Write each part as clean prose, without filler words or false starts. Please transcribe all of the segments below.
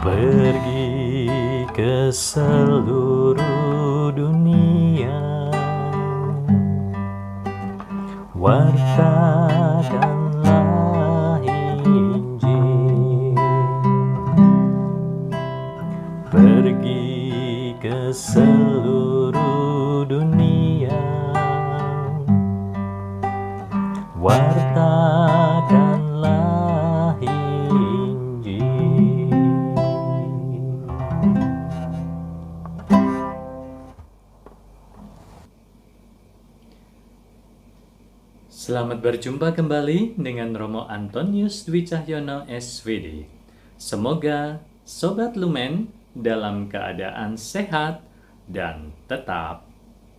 Pergi ke seluruh dunia, wartakanlah Injil. Pergi ke seluruh dunia, wartakanlah Injil. Selamat berjumpa kembali dengan Romo Antonius Dwi Cahyono SVD. Semoga Sobat Lumen dalam keadaan sehat dan tetap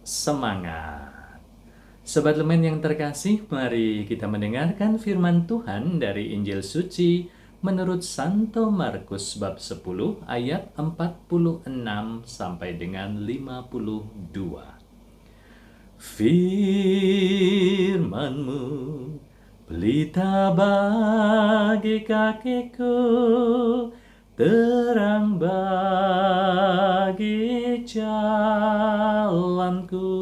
semangat. Sobat Lumen yang terkasih, mari kita mendengarkan firman Tuhan dari Injil Suci menurut Santo Markus bab 10 ayat 46 sampai dengan 52. Firman-Mu pelita bagi kakiku, terang bagi jalanku.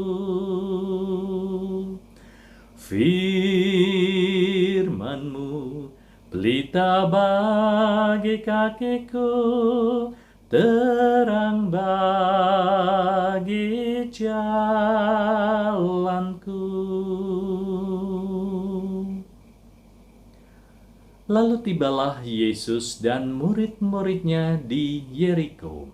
Firman-Mu pelita bagi kakiku, terang bagi jalanku. Lalu tibalah Yesus dan murid-muridnya di Yeriko.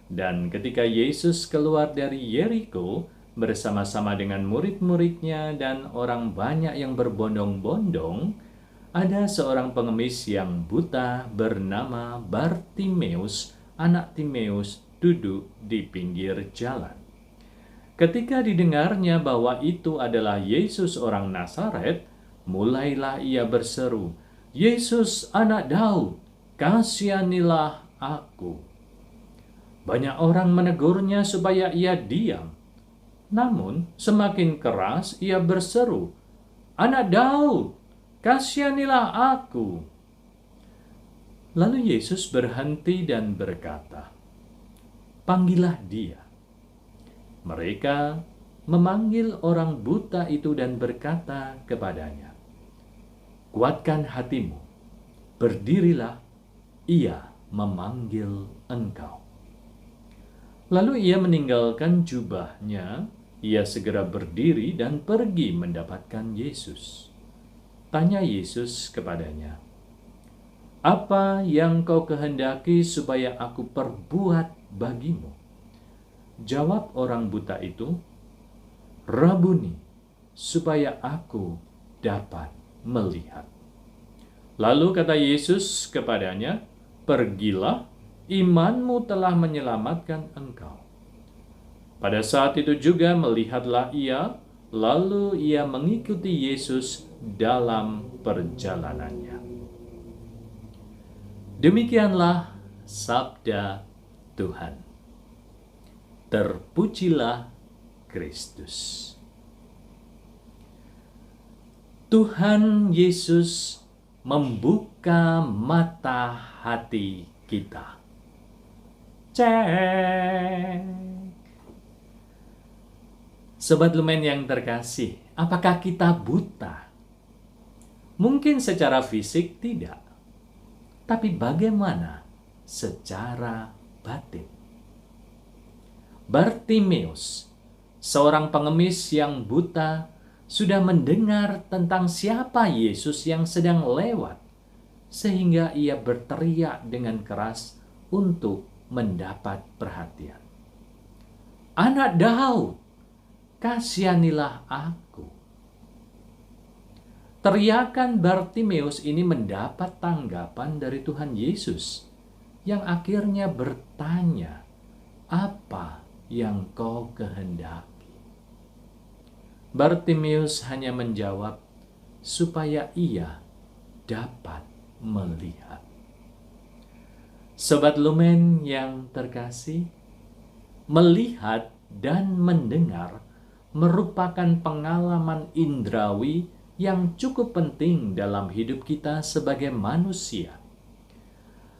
Dan ketika Yesus keluar dari Yeriko bersama-sama dengan murid-muridnya dan orang banyak yang berbondong-bondong, ada seorang pengemis yang buta bernama Bartimeus, anak Timeus, duduk di pinggir jalan. Ketika didengarnya bahwa itu adalah Yesus orang Nazaret, mulailah ia berseru, "Yesus anak Daud, kasihanilah aku." Banyak orang menegurnya supaya ia diam. Namun semakin keras ia berseru, "Anak Daud, kasihanilah aku." Lalu Yesus berhenti dan berkata, "Panggillah dia." Mereka memanggil orang buta itu dan berkata kepadanya, "Kuatkan hatimu, berdirilah, ia memanggil engkau." Lalu ia meninggalkan jubahnya, ia segera berdiri dan pergi mendapatkan Yesus. Tanya Yesus kepadanya, "Apa yang kau kehendaki supaya aku perbuat bagimu?" Jawab orang buta itu, "Rabuni, supaya aku dapat melihat." Lalu kata Yesus kepadanya, "Pergilah, imanmu telah menyelamatkan engkau." Pada saat itu juga melihatlah ia, lalu ia mengikuti Yesus dalam perjalanannya. Demikianlah sabda Tuhan. Terpujilah Kristus. Tuhan Yesus membuka mata hati kita. Cek. Sobat Lumen yang terkasih, apakah kita buta? Mungkin secara fisik tidak. Tapi bagaimana secara batin? Bartimeus, seorang pengemis yang buta, sudah mendengar tentang siapa Yesus yang sedang lewat, sehingga ia berteriak dengan keras untuk mendapat perhatian. "Anak Daud, kasihanilah aku." Teriakan Bartimeus ini mendapat tanggapan dari Tuhan Yesus, yang akhirnya bertanya, "Apa yang kau kehendaki?" Bartimeus hanya menjawab, "Supaya ia dapat melihat." Sobat Lumen yang terkasih, melihat dan mendengar merupakan pengalaman indrawi yang cukup penting dalam hidup kita sebagai manusia.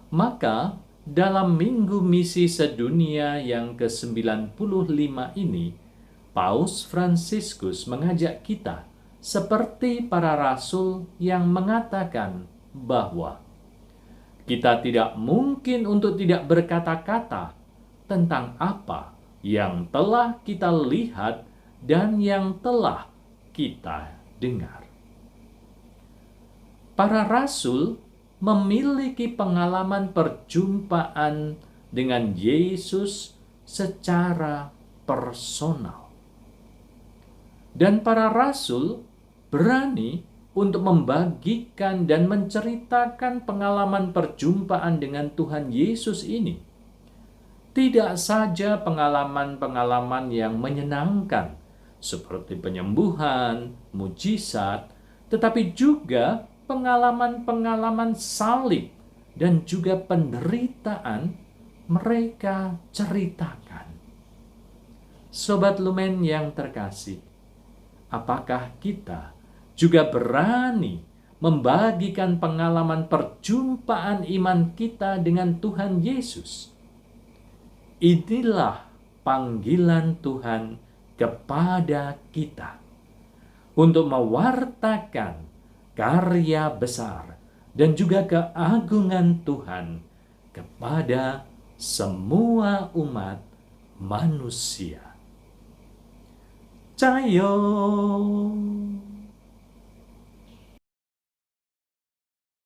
Maka dalam Minggu Misi Sedunia yang ke-95 ini, Paus Fransiskus mengajak kita seperti para rasul yang mengatakan bahwa kita tidak mungkin untuk tidak berkata-kata tentang apa yang telah kita lihat dan yang telah kita dengar. Para rasul memiliki pengalaman perjumpaan dengan Yesus secara personal. Dan para rasul berani untuk membagikan dan menceritakan pengalaman perjumpaan dengan Tuhan Yesus ini. Tidak saja pengalaman-pengalaman yang menyenangkan, seperti penyembuhan, mujizat, tetapi juga pengalaman-pengalaman salib dan juga penderitaan mereka ceritakan. Sobat Lumen yang terkasih, apakah kita juga berani membagikan pengalaman perjumpaan iman kita dengan Tuhan Yesus? Inilah panggilan Tuhan kepada kita untuk mewartakan karya besar dan juga keagungan Tuhan kepada semua umat manusia. Cayo!